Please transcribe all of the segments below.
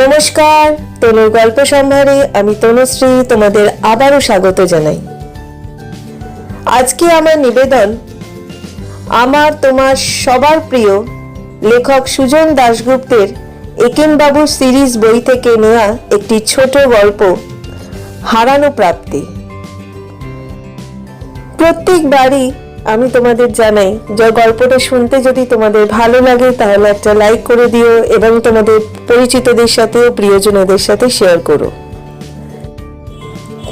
নমস্কার, তনুর গল্প সম্ভারে আমি তনুশ্রী তোমাদের আবারও স্বাগত জানাই। আজকে আমার নিবেদন আমার তোমার সবার প্রিয় লেখক সুজন দাশগুপ্তের একেনবাবু সিরিজ বই থেকে নেওয়া একটি ছোট গল্প, হারানো প্রাপ্তি। প্রত্যেকবারই আমি তোমাদের জানাই যে গল্পটা শুনতে যদি তোমাদের ভালো লাগে তাহলে একটা লাইক করে দিও এবং তোমাদের পরিচিতদের সাথে ও প্রিয়জনদের সাথে শেয়ার করো।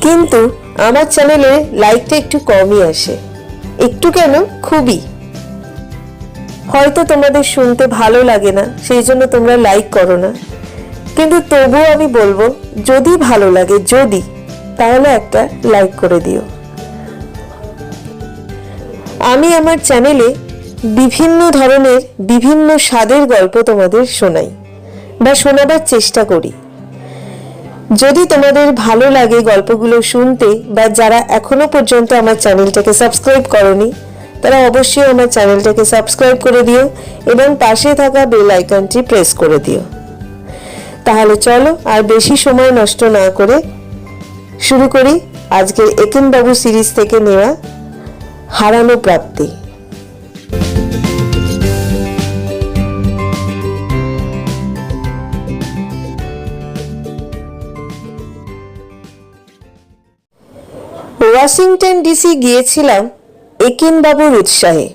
কিন্তু আমার চ্যানেলে লাইকটা একটু কমই আসে। একটু কেন, খুবই। হয়তো তোমাদের শুনতে ভালো লাগে না, সেই জন্য তোমরা লাইক করো না। কিন্তু তবুও আমি বলবো, যদি ভালো লাগে, তাহলে একটা লাইক করে দিও। আমি আমার চ্যানেলে বিভিন্ন ধরনের বিভিন্ন স্বাদের গল্প তোমাদের শোনাই বা শোনাবার চেষ্টা করি। যদি তোমাদের ভালো লাগে গল্পগুলো শুনতে, বা যারা এখনো পর্যন্ত আমার চ্যানেলটাকে সাবস্ক্রাইব করোনি তারা অবশ্যই আমার চ্যানেলটাকে সাবস্ক্রাইব করে দিও এবং পাশে থাকা বেল আইকনটি প্রেস করে দিও। তাহলে চলো আর বেশি সময় নষ্ট না করে শুরু করি আজকের একেনবাবু সিরিজ থেকে নেওয়া হারানো প্রাপ্তি। ওয়াশিংটন ডিসি গিয়েছিলাম একেনবাবুর উৎসাহে।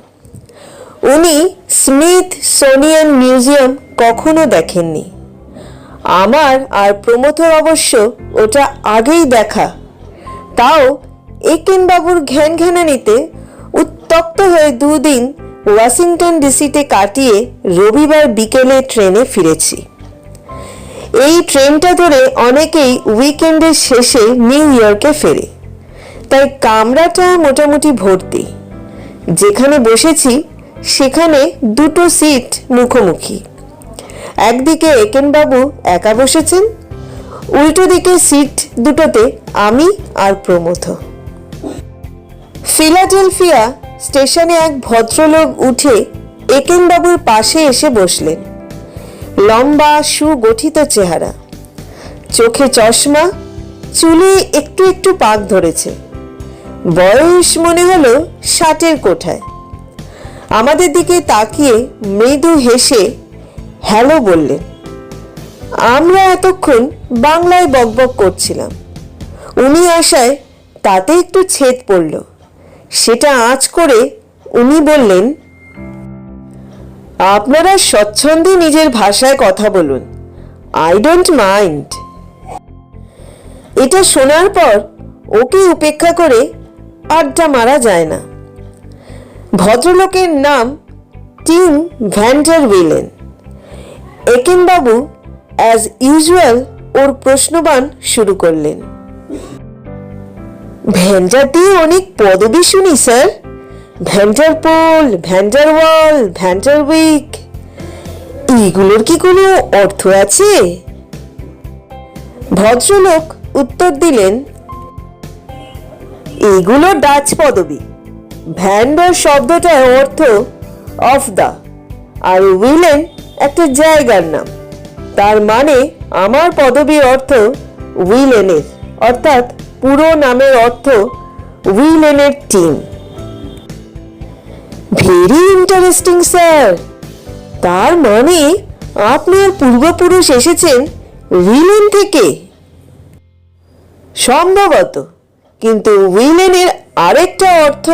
উনি স্মিথসোনিয়ান মিউজিয়াম কখনো দেখেননি। আমার আর প্রমথর অবশ্য ওটা আগেই দেখা। তাও একেনবাবুর ঘ্যানঘ্যানানিতে উত্তপ্ত হয়ে দুদিন ওয়াশিংটন ডিসিতে কাটিয়ে রবিবার বিকেলে ট্রেনে ফিরেছি। এই ট্রেনটা ধরে অনেকেই উইকেন্ডের শেষে নিউ ইয়র্কে ফেরে, তাই কামরাটা মোটামুটি ভর্তি। যেখানে বসেছি সেখানে দুটো সিট মুখোমুখি। একদিকে একেনবাবু একা বসেছেন, উল্টো দিকে সিট দুটোতে আমি আর প্রমথ। ফিলাডেলফিয়া স্টেশনে এক ভদ্রলোক উঠে একেনবাবুর পাশে এসে বসলেন। লম্বা সুগঠিত চেহারা, চোখে চশমা, চুলে একটু একটু পাক ধরেছে। বয়স মনে হলো 60-এর কোঠায়। আমাদের দিকে তাকিয়ে মৃদু হেসে হ্যালো বললেন। আমরা এতক্ষণ বাংলায় বকবক করছিলাম। উনি আসায় তাতে একটু ছেদ পড়ল। সেটা আঁচ করে উনি বললেন, আপনারা স্বচ্ছন্দে নিজের ভাষায় কথা বলুন, আই ডোন্ট মাইন্ড। এটা শোনার পর ওকে উপেক্ষা করে আড্ডা মারা যায় না। ভদ্রলোকের নাম Tim Vander Willen. Ekenbabu as usual ওর প্রশ্নবাণ শুরু করলেন। ভ্যান্ডার দিয়ে অনেক পদবি শুনি স্যার, ভ্যান্ডারপোল, ভ্যান্ডারওয়াল, ভ্যান্ডারউইক। এইগুলোর কি কোনো অর্থ আছে? ভদ্রলোক উত্তর দিলেন, এগুলো ডাচ পদবি। ভ্যান্ডার শব্দটার অর্থ অফ দা, আর উইলেন একটা জায়গার নাম। তার মানে আমার পদবীর অর্থ উইলেনের, অর্থাৎ পুরো নামের অর্থ উইলেনের টিম। Very interesting sir. তার মানে আপনার পূর্বপুরুষ এসেছেন উইলেন থেকে? সম্ভবত, কিন্তু উইলেনের আরেকটা অর্থ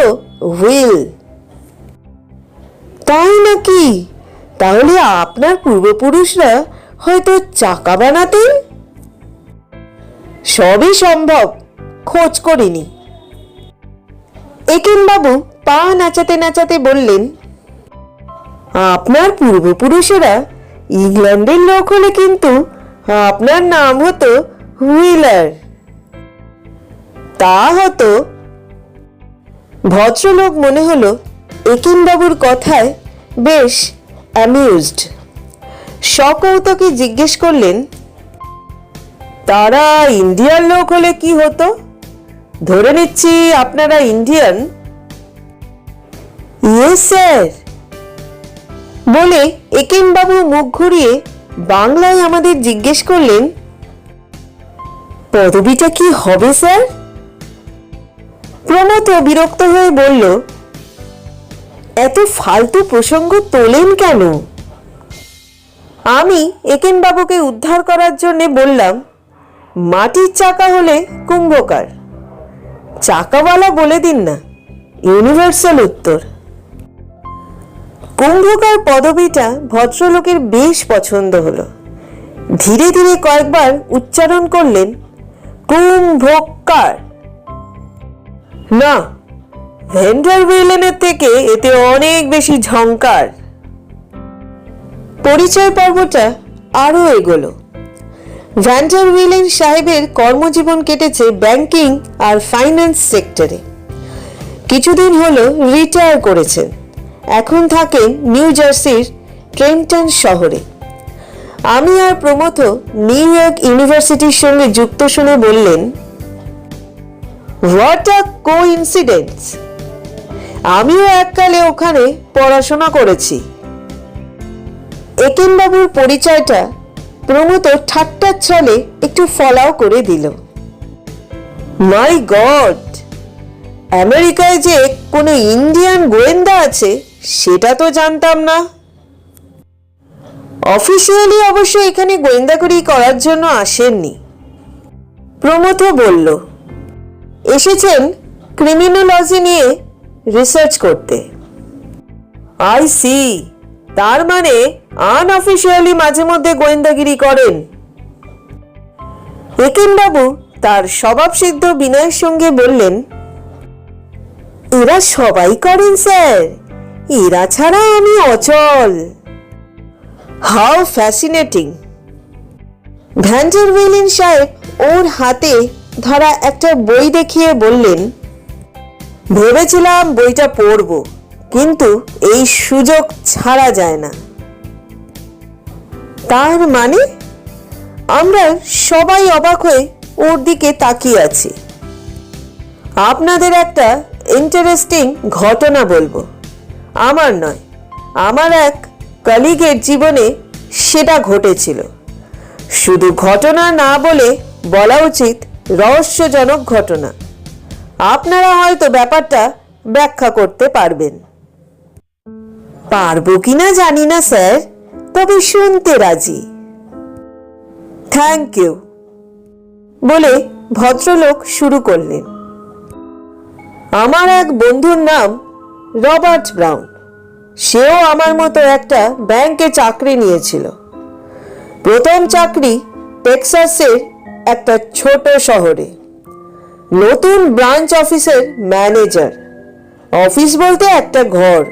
হুইল। তাই নাকি? তাহলে আপনার পূর্বপুরুষরা হয়তো চাকা বানাতেন? সবই সম্ভব, খোঁজ করিনি। একেনবাবু পা নাচাতে নাচাতে বললেন, আপনার পূর্বপুরুষেরা ইংল্যান্ডের লোক হলে কিন্তু আপনার নাম হতো হুইলার। তা হতো। ভদ্রলোক মনে হলো একেনবাবুর কথায় বেশ অ্যামিউজড। সকৌতুকে জিজ্ঞেস করলেন, তারা ইন্ডিয়ার লোক হলে কি হতো? ধরে নিচ্ছি আপনারা ইন্ডিয়ান? Yes sir. বলে একেনবাবু মুখ ঘুরিয়ে বাংলায় আমাদের জিজ্ঞেস করলেন, পদবিটা কি হবে স্যার? প্রমথ বিরক্ত হয়ে বলল, এত ফালতু প্রসঙ্গ তোলেন কেন? আমি একেনবাবুকে উদ্ধার করার জন্য বললাম, মাটির চাকা হলে কুম্ভকার, চাকাওয়ালা বলে দিন না, ইউনিভার্সাল উত্তর। কুম্ভকার পদবিটা ভদ্রলোকের বেশ পছন্দ হলো। ধীরে ধীরে কয়েকবার উচ্চারণ করলেন, কুম্ভকার। না, ভ্যান্ডারবিলেনের থেকে এতে অনেক বেশি ঝংকার। পরিচয় পর্বটা আরো এগোলো। ভ্যান্ডারবিলেন সাহেবের কর্মজীবন কেটেছে ব্যাংকিং আর ফাইন্যান্স সেক্টরে। কিছুদিন হলো রিটায়ার করেছেন। এখন থাকেন নিউ জার্সির ট্রেন্টন শহরে। আমি আর প্রমথ নিউ ইয়র্ক ইউনিভার্সিটির সঙ্গে যুক্ত শুনে বললেন, হোয়াট আ কোইন্সিডেন্স! আমিও এককালে ওখানে পড়াশোনা করেছি। একেনবাবুর পরিচয়টা প্রমথ ঠাট্টার ছলে একটু ফলাও করে দিল। মাই গড, আমেরিকায় যে কোনো ইন্ডিয়ান গোয়েন্দা আছে সেটা তো জানতাম না। অফিসিয়ালি অবশ্য এখানে গোয়েন্দাগিরি করার জন্য আসেননি, প্রমথ বলল। এসেছেন ক্রিমিনোলজি নিয়ে রিসার্চ করতে। আই সি, তার মানে আনঅফিসিয়ালি মাঝে মধ্যে গোয়েন্দাগিরি করেন। একেনবাবু তার স্বভাবসিদ্ধ বিনয়ের সঙ্গে বললেন, এরা সবাই করেন স্যার, এরা ছাড়া আমি অচল। How fascinating! ভ্যান্ডারবিলেন সাহেব ওর হাতে ধরা একটা বই দেখিয়ে বললেন, ভেবেছিলাম বইটা পড়ব, কিন্তু এই সুযোগ ছাড়া যায় না। তার মানে? আমরা সবাই অবাক হয়ে ওর দিকে তাকিয়ে আছি। আপনাদের একটা ইন্টারেস্টিং ঘটনা বলবো। আমার নয়, আমার এক কলিগের জীবনে সেটা ঘটেছিল। শুধু ঘটনা না বলে বলা উচিত রহস্যজনক ঘটনা। আপনারা হয়তো ব্যাপারটা ব্যাখ্যা করতে পারবেন। পারবো কিনা জানি না স্যার, তবে শুনতে রাজি। থ্যাংক ইউ বলে ভদ্রলোক শুরু করলেন। আমার এক বন্ধুর নাম রবার্ট ব্রাউন। সেও আমার মতো একটা ব্যাংকে চাকরি নিয়েছিল। প্রথম চাকরি টেক্সাসের একটা ছোট শহরে, নতুন ব্রাঞ্চ অফিসের ম্যানেজার। অফিস বলতে একটা ঘর,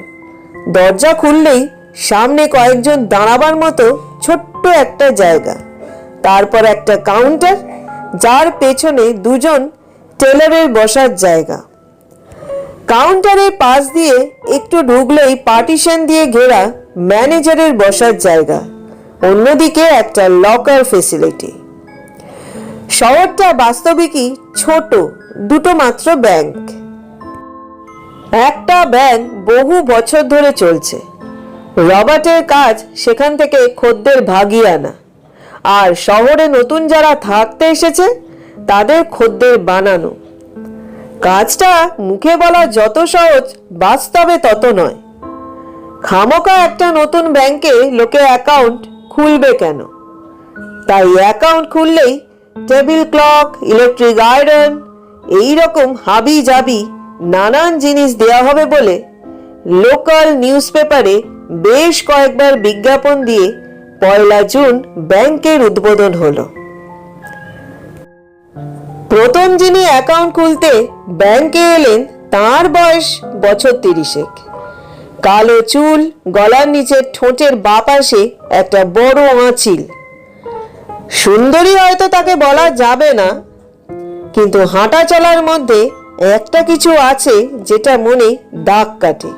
দরজা খুললেই সামনে কয়েকজন দাঁড়াবার মতো ছোট্ট একটা জায়গা, তারপর একটা কাউন্টার, যার পেছনে দুজন টেলারের বসার জায়গা। কাউন্টারের পাশ দিয়ে একটু ঢুকলেই পার্টিশন দিয়ে ঘেরা ম্যানেজারের বসার জায়গা, অন্যদিকে একটা লকার ফেসিলিটি। শহরটা বাস্তবিকই ছোট, দুটো মাত্র ব্যাংক। একটা ব্যাংক বহু বছর ধরে চলছে। রবার্টের কাজ সেখান থেকে খদ্দের ভাগিয়ে আনা, আর শহরে নতুন যারা থাকতে এসেছে তাদের খদ্দের বানানো। কাজটা মুখে বলা যত সহজ, বাস্তবে তত নয়। খামোকা একটা নতুন ব্যাংকে লোকে অ্যাকাউন্ট খুলবে কেন? তাই অ্যাকাউন্ট খুললেই টেবিল ক্লক, ইলেকট্রিক আয়রন, এইরকম হাবি জাবি নানান জিনিস দেয়া হবে বলে লোকাল নিউজ পেপারে বেশ কয়েকবার বিজ্ঞাপন দিয়ে 1 জুন ব্যাংকের উদ্বোধন হলো। প্রথম যিনি অ্যাকাউন্ট খুলতে ব্যাংকে এলেন তার বয়স বছর 30। কালো চুল, গলার নিচে ঠোঁটের বাঁ পাশে একটা বড় আঁচিল। সুন্দরী হয়তো তাকে বলা যাবে না, কিন্তু হাঁটা চলার মধ্যে একটা কিছু আছে যেটা মনে দাগ কাটে।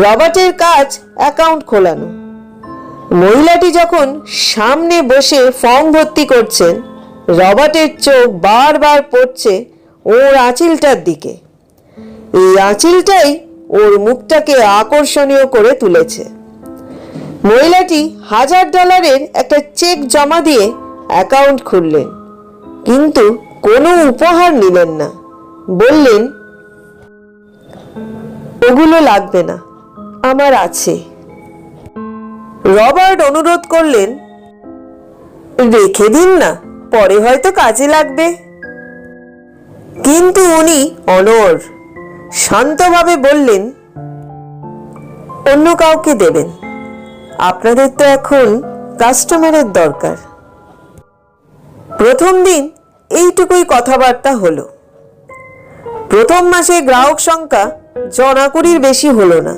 রবার্টের কাজ অ্যাকাউন্ট খোলানো। মহিলাটি যখন সামনে বসে ফর্ম ভর্তি করছেন, রবার্টের চোখ বারবার পড়ছে ওর আঁচিলটার দিকে। এই আঁচিলটাই ওর মুখটাকে আকর্ষণীয় করে তুলেছে। মহিলাটি $1000 একটা চেক জমা দিয়ে অ্যাকাউন্ট খুললেন, কিন্তু কোনো উপহার নিলেন না। বললেন, ওগুলো লাগবে না, আমার আছে। রবার্ট অনুরোধ করলেন, রেখে দিন না, পরে হয়তো কাজে লাগবে। কিন্তু উনি অনড়। শান্তভাবে বললেন, অন্য কাউকে দেবেন, আপনাদের তো এখন কাস্টমারের দরকার। প্রথম দিন এইটুকুই কথাবার্তা হলো। প্রথম মাসে গ্রাহক সংখ্যা 20-20 বেশি হলো না।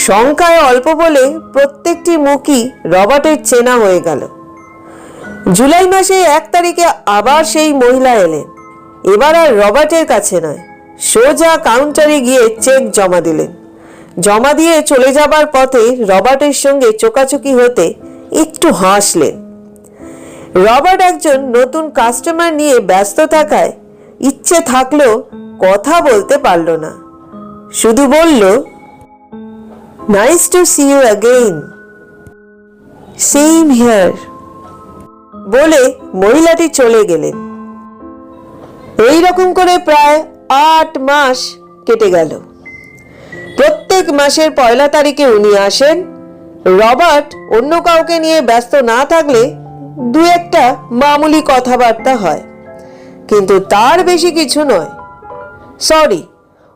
সংখ্যায় অল্প বলে প্রত্যেকটি মুখই রবার্টের চেনা হয়ে গেল। জুলাই মাসে 1 তারিখে আবার সেই মহিলা এলেন। এবার আর রবার্টের কাছে নয়, সোজা কাউন্টারে গিয়ে চেক জমা দিলেন। জমা দিয়ে চলে যাবার পথে রবার্টের সঙ্গে চোকাচোকি হতে একটু হাসলেন। রবার্ট একজন নতুন কাস্টমার নিয়ে ব্যস্ত থাকায় ইচ্ছে থাকলেও কথা বলতে পারল না। শুধু বলল, nice to see you again. Same here বলে মহিলাটি চলে গেলেন। এই রকম করে প্রায় 8 মাস কেটে গেল। প্রত্যেক মাসের 1 তারিখে উনি আসেন। রবার্ট অন্য কাউকে নিয়ে ব্যস্ত না থাকলে 2-1টা মামুলি কথাবার্তা হয়, কিন্তু তার বেশি কিছু নয়। সরি,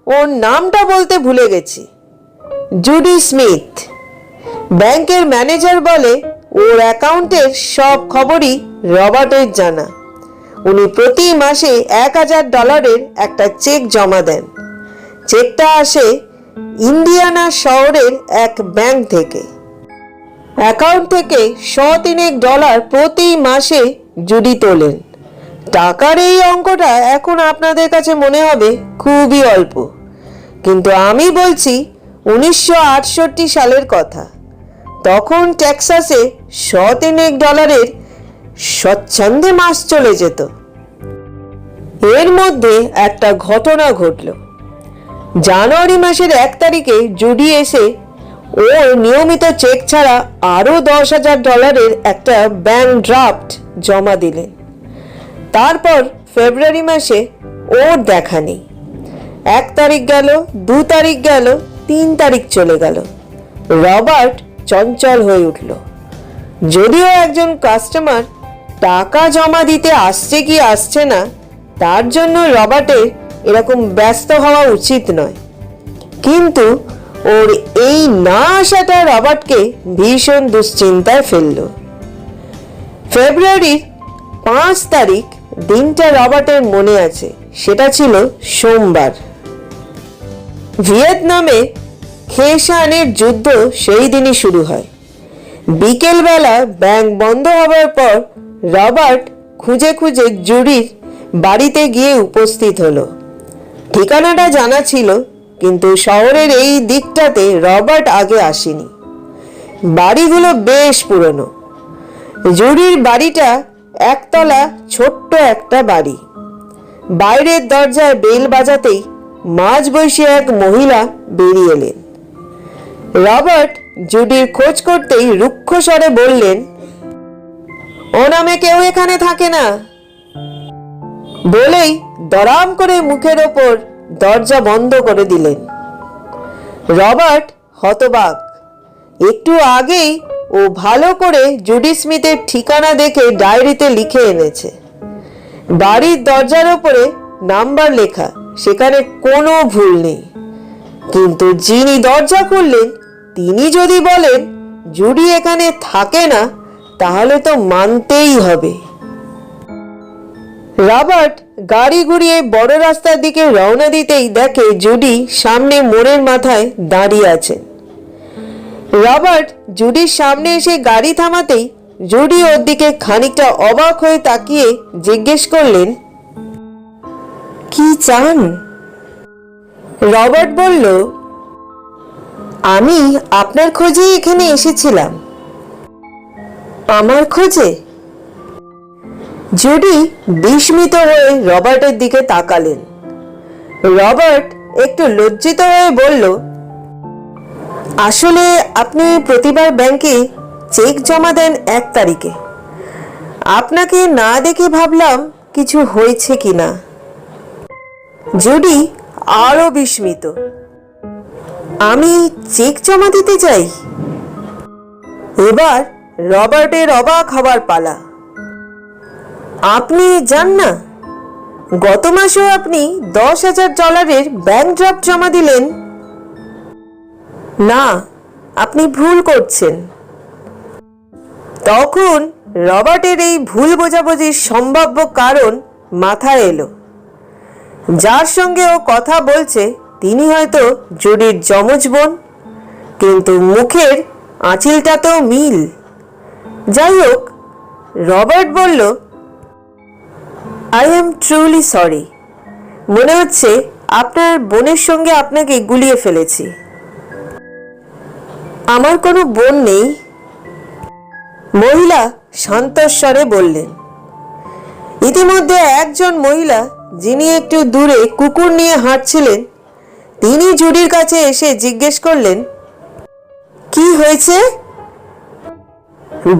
ওর নামটা বলতে ভুলে গেছি, জুডি স্মিথ। ব্যাংকের ম্যানেজার বলে ওর অ্যাকাউন্টের সব খবরই রবার্টের জানা। উনি প্রতি মাসে $1000 একটা চেক জমা দেন। চেকটা আসে ইন্ডিয়ানা শহরের এক ব্যাংক থেকে। অ্যাকাউন্ট থেকে $100 প্রতি মাসে জুডি তোলেন। টাকার এই অঙ্কটা এখন আপনাদের কাছে মনে হবে খুবই অল্প, কিন্তু আমি বলছি 1968 সালের কথা। তখন টেক্সাসে $100 স্বচ্ছন্দে মাস চলে যেত। এর মধ্যে একটা ঘটনা ঘটল। জানুয়ারি মাসের 1 তারিখে জুডি এসে ওর নিয়মিত চেক ছাড়া আরো $10,000 একটা ব্যাংক ড্রাফট জমা দিলেন। তারপর ফেব্রুয়ারি মাসে ওর দেখা নেই। 1 তারিখ গেল, 2 তারিখ গেল, 3 তারিখ চলে গেল। রবার্ট চঞ্চল হয়ে উঠল। যদিও একজন কাস্টমার টাকা জমা দিতে আসছে কি আসছে না তার জন্য রবার্টের এরকম ব্যস্ত হওয়া উচিত নয়, কিন্তু ওর এই না আসাটা রবার্টকে ভীষণ দুশ্চিন্তায় ফেলল। ফেব্রুয়ারির 5 তারিখ দিনটা রবার্টের মনে আছে। সেটা ছিল সোমবার। ভিয়েতনামে খেসানের যুদ্ধ সেই দিনই শুরু হয়। বিকেলবেলা ব্যাংক বন্ধ হবার পর রবার্ট খুঁজে খুঁজে জুডির বাড়িতে গিয়ে উপস্থিত হলো। ঠিকানাটা জানা ছিল, কিন্তু শহরের এই দিকটাতে রবার্ট আগে আসেনি। বাড়িগুলো বেশ পুরনো। জুডির বাড়িটা একতলা ছোট্ট একটা বাড়ি। বাইরের দরজায় বেল বাজাতেই মাঝবয়সী এক মহিলা বেরিয়ে এলেন। রবার্ট জুডির খোঁজ করতেই রুক্ষ স্বরে বললেন, ও নামে কেউ এখানে থাকে না। বলেই দরাম করে মুখের ওপর দরজা বন্ধ করে দিলেন। রবার্ট হতবাক। একটু আগেই ও ভালো করে জুডি স্মিথের ঠিকানা দেখে ডায়েরিতে লিখে এনেছে। বাড়ির দরজার ওপরে নাম্বার লেখা, সেখানে কোনো ভুল নেই। কিন্তু যিনি দরজা খুললেন তিনি যদি বলেন জুডি এখানে থাকে না, তাহলে তো মানতেই হবে। রবার্ট গাড়ি ঘুরিয়ে বড় রাস্তার দিকে রওনা দিতেই দেখে জুডি সামনে মোড়ের মাথায় দাঁড়িয়ে আছেন। রবার্ট জুডির সামনে এসে গাড়ি থামাতেই জুডি ওর দিকে খানিকটা অবাক হয়ে তাকিয়ে জিজ্ঞেস করলেন, কি চান? রবার্ট বলল, আমি আপনার খোঁজেই এখানে এসেছিলাম। আমার খোঁজে? জুডি বিস্মিত হয়ে রবার্টের দিকে তাকালেন। রবার্ট একটু লজ্জিত হয়ে বলল, আসলে আপনি প্রতিবার ব্যাংকে চেক জমা দেন 1 তারিখে। আপনাকে না দেখে ভাবলাম কিছু হয়েছে কিনা। জুডি আরো বিস্মিত, আমি চেক জমা দিতে চাই? এবার রবার্টের অবাক হবার পালা। আপনি যান না? গত মাসেও আপনি $10,000 ব্যাংক ড্রাফট জমা দিলেন। না, আপনি ভুল করছেন। তখন রবার্টের এই ভুল বোঝাবুঝির সম্ভাব্য কারণ মাথায় এলো। যার সঙ্গে ও কথা বলছে তিনি হয়তো জুডির যমজ বোন, কিন্তু মুখের আঁচিলটা তো মিল। যাই হোক, রবার্ট বলল, আই এম ট্রুলি সরি। মনে হচ্ছে আপনার বোনের সঙ্গে আপনাকে গুলিয়ে ফেলেছি। আমার কোনো বোন নেই, মহিলা শান্তস্বরে বললেন। ইতিমধ্যে একজন মহিলা, যিনি একটু দূরে কুকুর নিয়ে হাঁটছিলেন, তিনি জুডির কাছে এসে জিজ্ঞেস করলেন, কি হয়েছে?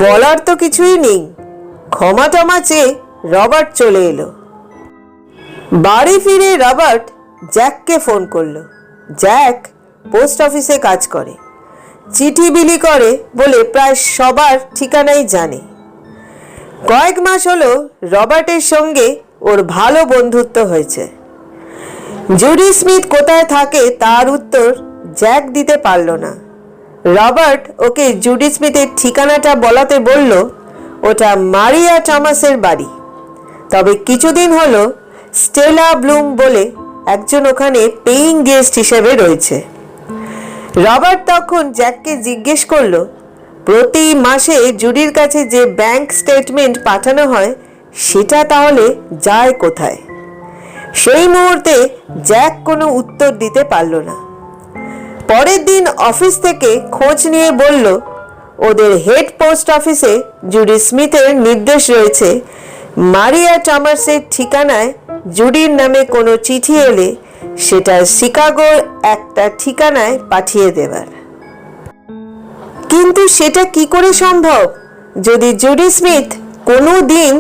বলার তো কিছুই নেই। ক্ষমা টমা চেয়ে রবার্ট চলে এলো। বাড়ি ফিরে রবার্ট জ্যাককে ফোন করলো। জ্যাক পোস্ট অফিসে কাজ করে, চিঠি বিলি করে বলে প্রায় সবার ঠিকানাই জানে। কয়েক মাস হলো রবার্টের সঙ্গে ওর ভালো বন্ধুত্ব হয়েছে। জুডি স্মিথ কোথায় থাকে তার উত্তর জ্যাক দিতে পারল না। রবার্ট ওকে জুডি স্মিথের ঠিকানাটা বলাতে বলল ওটা মারিয়া টমাসের বাড়ি। তবে কিছুদিন হলো স্টেলা ব্লুম বলে একজন ওখানে পেইং গেস্ট হিসেবে রয়েছে। রবার্ট তখন জ্যাককে জিজ্ঞেস করলো, প্রতি মাসে জুডির কাছে যে ব্যাংক স্টেটমেন্ট পাঠানো হয় সেটা তাহলে যায় কোথায়? সেই মুহূর্তে জ্যাক কোনো উত্তর দিতে পারল না। পরের দিন অফিস থেকে খোঁজ নিয়ে বলল, ওদের হেড পোস্ট অফিসে জুডি স্মিথের নির্দেশ রয়েছে মারিয়া টমাসের ঠিকানায় জুডির নামে কোনো চিঠি এলে সেটা শিকাগোর একটা ঠিকানায় পাঠিয়ে দেবার। কিন্তু সেটা কি করে সম্ভব যদি জুডি স্মিথ কোনো দিন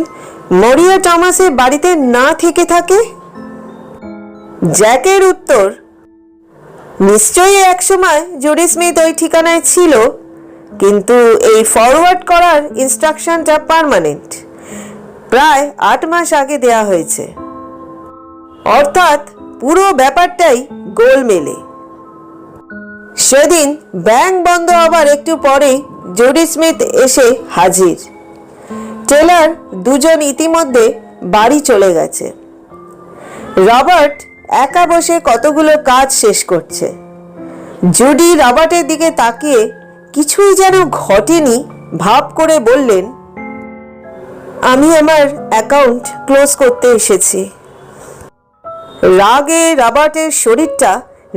মারিয়া টমাসের বাড়িতে না থেকে থাকে? জ্যাকের উত্তর, নিশ্চয়ই একসময় জুডি স্মিথ ওই ঠিকানায় ছিল, কিন্তু এই ফরওয়ার্ড করার ইনস্ট্রাকশনটা পার্মানেন্ট, প্রায় 8 মাস আগে দেয়া হয়েছে। অর্থাৎ পুরো ব্যাপারটাই গোলমেলে। সেদিন ব্যাংক বন্ধ হবার একটু পরেই জুডি স্মিথ এসে হাজির। টেলার দুজন ইতিমধ্যে বাড়ি চলে গেছে। রবার্ট একা বসে কতগুলো কাজ শেষ করছে। জুডি রবার্টের দিকে তাকিয়ে কিছুই যেন ঘটেনি ভাব করে বললেন, আমি আমার অ্যাকাউন্ট ক্লোজ করতে এসেছি। রাগে রবার্টের শরীরটা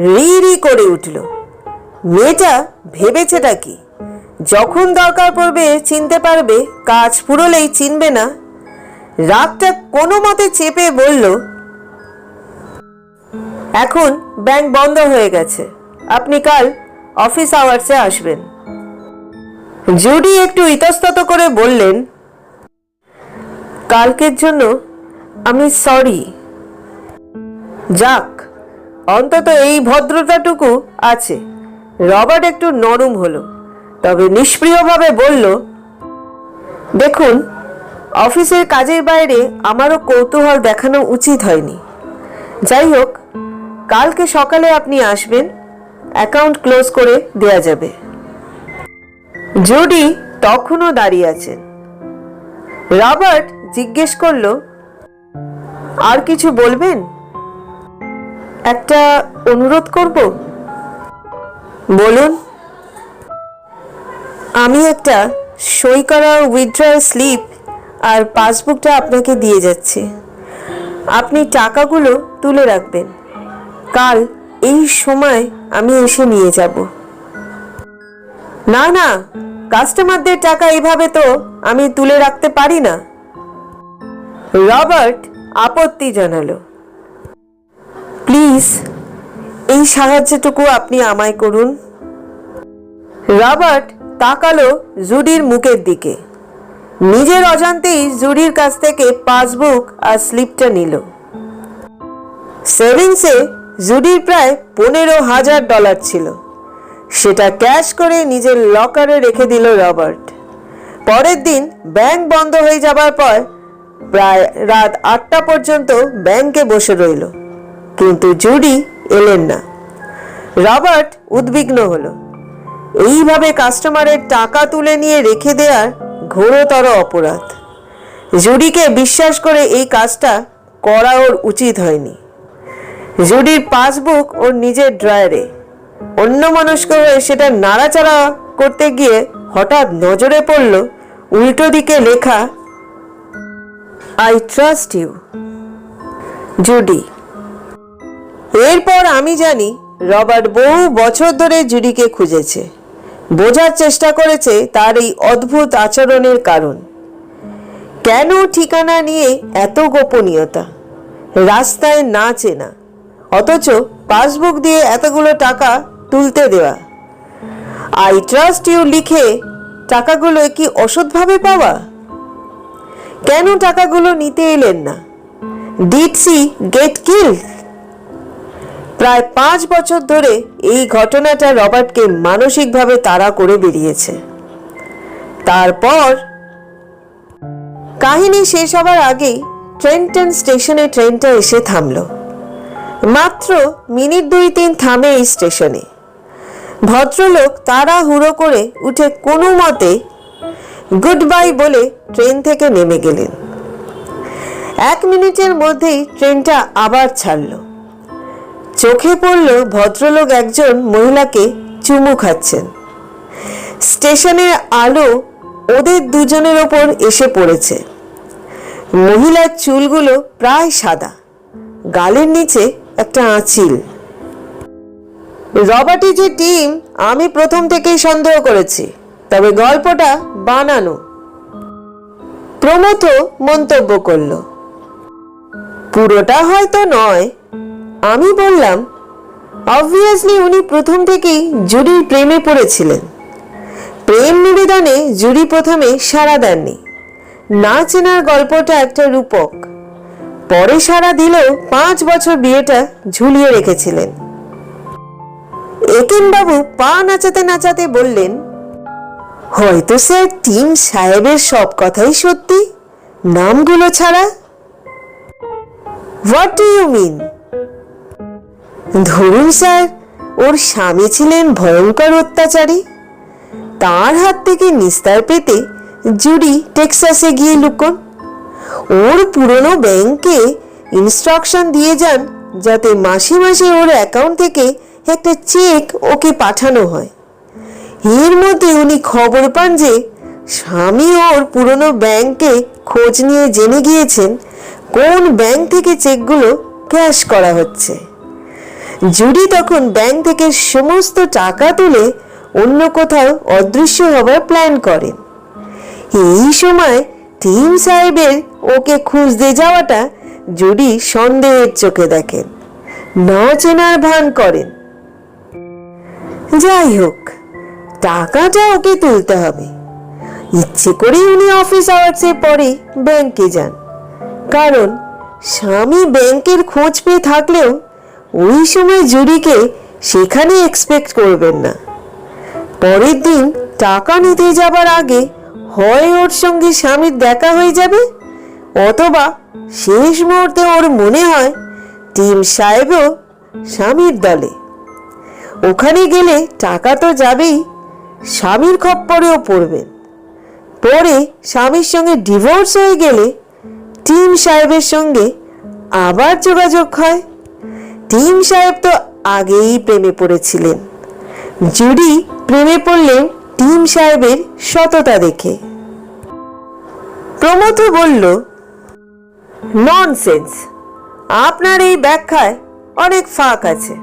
রি রি করে উঠল। মেয়েটা ভেবেছেটা কি? যখন দরকার পড়বে চিনতে পারবে, কাজ ফুরলেই চিনবে না। রাগটা কোনো মতে চেপে বলল, এখন ব্যাংক বন্ধ হয়ে গেছে, আপনি কাল অফিস আওয়ার্সে আসবেন। জুডি একটু ইতস্তত করে বললেন, কালকের জন্য আমি সরি। যাক, অন্তত এই ভদ্রতাটুকু আছে। রবার্ট একটু নরম হলো, তবে নিষ্প্রিয়ভাবে বলল, দেখুন, অফিসের কাজের বাইরে আমারও কৌতূহল দেখানো উচিত হয়নি। যাই হোক, কালকে সকালে আপনি আসবেন, অ্যাকাউন্ট ক্লোজ করে দেয়া যাবে। জুডি তখনও দাঁড়িয়ে আছেন। রবার্ট জিজ্ঞেস করল, আর কিছু বলবেন? একটা অনুরোধ করব। বলুন। আমি একটা সই করা উইথড্রয়াল স্লিপ আর পাসবুকটা আপনাকে দিয়ে যাচ্ছি। আপনি টাকাগুলো তুলে রাখবেন। কাল এই সময় আমি এসে নিয়ে যাব। না না, কাস্টমারদের টাকা এইভাবে তো আমি তুলে রাখতে পারি না। রবার্ট আপত্তি জানালো। প্লিজ এই সাহায্যটুকু আপনি আমায় করুন। রবার্ট তাকালো জুডির মুখের দিকে। নিজের অজান্তেই জুডির কাছ থেকে পাসবুক আর স্লিপটা নিল। সেভিংসে জুডির প্রায় $15,000 ছিল। সেটা ক্যাশ করে নিজের লকারে রেখে দিল রবার্ট। পরের দিন ব্যাংক বন্ধ হয়ে যাবার পর প্রায় রাত 8টা পর্যন্ত ব্যাংকে বসে রইল, কিন্তু জুডি এলেন না। রবার্ট উদ্বিগ্ন হলো। এইভাবে কাস্টমারের টাকা তুলে নিয়ে রেখে দেওয়ার ঘোরতর অপরাধ। জুডিকে বিশ্বাস করে এই কাজটা করা ওর উচিত হয়নি। জুডির পাসবুক ওর নিজের ড্রয়ারে। অন্যমনস্ক হয়ে সেটা নাড়াচাড়া করতে গিয়ে হঠাৎ নজরে পড়ল উল্টো দিকে লেখা, আই ট্রাস্ট ইউ জুডি। এরপর আমি জানি রবার্ট বহু বছর ধরে জুডিকে খুঁজেছে, বোঝার চেষ্টা করেছে তার এই অদ্ভুত আচরণের কারণ। কেন ঠিকানা নিয়ে এত গোপনীয়তা, রাস্তায় না চেনা, অথচ পাসবুক দিয়ে এতগুলো টাকা তুলতে দেওয়া। আই ট্রাস্ট ইউ লিখে টাকাগুলো কি অসৎভাবে পাওয়া? কেন টাকাগুলো নিতে এলেন না? Did she get killed? প্রায় 5 বছর ধরে এই ঘটনাটা রবার্টকে মানসিকভাবে তাড়া করে বেরিয়েছে। তারপর কাহিনী শেষ হবার আগেই ট্রেন্টন স্টেশনে ট্রেনটা এসে থামল। মাত্র মিনিট 2-3 থামে এই স্টেশনে। ভদ্রলোক তাড়াহুড়ো করে উঠে কোনো মতে গুড বাই বলে ট্রেন থেকে নেমে গেলেন। 1 মিনিটের মধ্যেই ট্রেনটা আবার ছাড়ল। চোখে পড়ল ভদ্রলোক একজন মহিলাকে চুমু খাচ্ছেন। স্টেশনের আলো ওদের দুজনের ওপর এসে পড়েছে। মহিলার চুলগুলো প্রায় সাদা, গালের নিচে একটা আঁচিল। রবার্টি যে টিম আমি প্রথম থেকেই সন্দেহ করেছি, তবে গল্পটা বানানো, প্রমথ মন্তব্য করল। পুরোটা হয়তো নয়। আমি বললাম, অবভিয়াসলি উনি প্রথম থেকেই জুডির প্রেমে পড়েছিলেন। প্রেম নিবেদনে জুডি প্রথমে সাড়া দেননি। না চেনার গল্পটা একটা রূপক। পরে সাড়া দিলেও 5 বছর বিয়েটা ঝুলিয়ে রেখেছিলেন। একেনবাবু পা নাচাতে নাচাতে বললেন, হয়তো স্যার টিম সাহেবের সব কথাই সত্যি, নামগুলো ছাড়া। What do you mean? ধরুন স্যার, ওর স্বামী ছিলেন ভয়ঙ্কর অত্যাচারী। তার হাত থেকে নিস্তার পেতে জুডি টেক্সাসে গিয়ে লুকোন। ওর পুরনো ব্যাংকে ইনস্ট্রাকশন দিয়ে যান যাতে মাসে মাসে ওর অ্যাকাউন্ট থেকে একটা চেক ওকে পাঠানো হয়। এর মধ্যে উনি খবর পান যে স্বামী ওর পুরনো ব্যাংকে খোঁজ নিয়ে জেনে গিয়েছেন কোন ব্যাংক থেকে চেকগুলো ক্যাশ করা হচ্ছে। জুডি তখন ব্যাংক থেকে সমস্ত টাকা তুলে অন্য কোথাও অদৃশ্য হবার প্ল্যান করেন। এই সময় টিম সাহেবের ওকে খুঁজতে যাওয়াটা জুডি সন্দেহের চোখে দেখেন, না চেনার ভান করেন। যাই হোক, টাকাটা ওকে তুলতে হবে। ইচ্ছে করে উনি অফিস আওয়ার্সের পরে ব্যাংকে যান, কারণ স্বামী ব্যাংকের খোঁজ পেয়ে থাকলেও ওই সময় জুডিকে সেখানে এক্সপেক্ট করবেন না। পরের দিন টাকা নিতে যাবার আগে হয় ওর সঙ্গে স্বামীর দেখা হয়ে যাবে, অথবা শেষ মুহূর্তে ওর মনে হয় টিম সাহেবও স্বামীর দলে। ওখানে গেলে টাকা তো যাবেই, স্বামীর খপ্পরেও পড়বেন। পরে স্বামীর সঙ্গে ডিভোর্স হয়ে গেলে টিম সাহেবের সঙ্গে আবার যোগাযোগ হয়। টিম সাহেব তো আগেই প্রেমে পড়েছিলেন। জুডি প্রেমে পড়লেন টিম সাহেবের সততা দেখে। প্রমথ বলল, ননসেন্স, আপনার এই ব্যাখ্যায় অনেক ফাঁক আছে।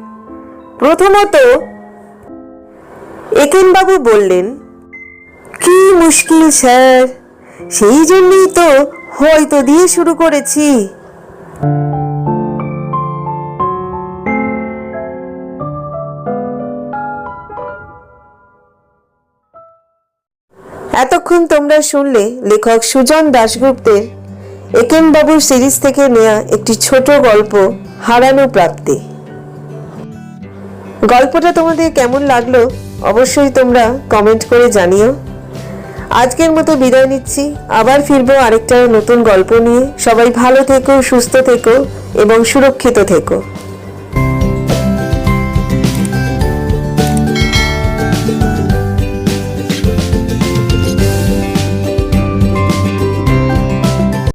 প্রথমত, একেনবাবু বললেন, কি মুশকিল স্যার, সেই জন্যই তো হয়তো দিয়ে শুরু করেছি। এতক্ষণ তোমরা শুনলে লেখক সুজন দাশগুপ্তের একেন বাবুর সিরিজ থেকে নেয়া একটি ছোট গল্প হারানো প্রাপ্তি। গল্পটা তোমাদের কেমন লাগলো অবশ্যই তোমরা কমেন্ট করে জানিও। আজকের মতো বিদায় নিচ্ছি, আবার ফিরবো আরেকটা নতুন গল্প নিয়ে। সবাই ভালো থেকো, সুস্থ থেকো এবং সুরক্ষিত থেকো।